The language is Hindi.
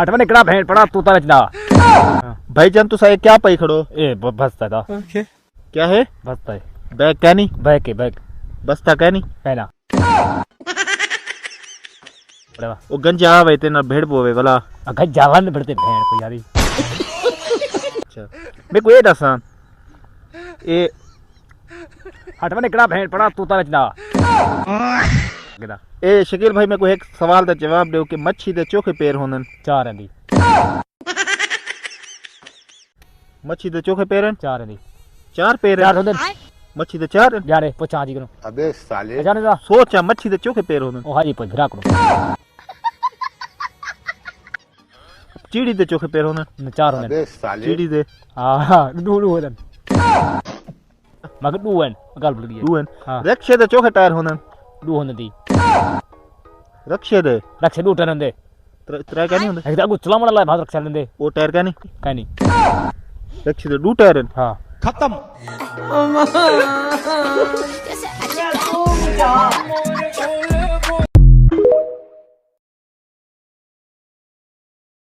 अठवा निकड़ा भेड़ पड़ा तू तारा चला भाईजान तुसा ये क्या पाई खड़ो? ए बसता था क्या है? बसता है बैग क्या नहीं? बैग के बैग बस्ता क्या नहीं? पहना वो गंजा आवे तेना भेड़ बोवे वाला। अगर जावा में बढ़ते भेड़ को यारी अच्छा मैं को ये दसा ए अठवा निकड़ा भेड़ पड़ा तू तारा चला ए शकील भाई मेरे को एक सवाल का जवाब दो कि मच्छी दे चोखे पैर होनन? चार हैं दी मच्छी दे चोखे पैर हैं? चार हैं दी चार पैर चार हैं? होंदे मच्छी दे चार हैं? यारे पुछा जी करो अबे साले जाने दा सोचा मच्छी दे चोखे पैर होनन। ओ हाजी पुछ भिरा करो चीड़ी दे चोखे पैर होनन? चार होंदे अबे साले चीड़ी दे हां डू होदन मगर डू हैं गल भूल गई डून। हाँ। रक्षे दे चोखे टायर होनन? डू होंदे दी रक्षे दे रक्षे डू टन होंदे त्रै क्या नहीं होंदे? एक दागु चला मड़ा ला भाग रक्षा लेंदे वो टायर क्या नहीं? काई नहीं रक्षे दे डू टायर हैं? हां खत्म।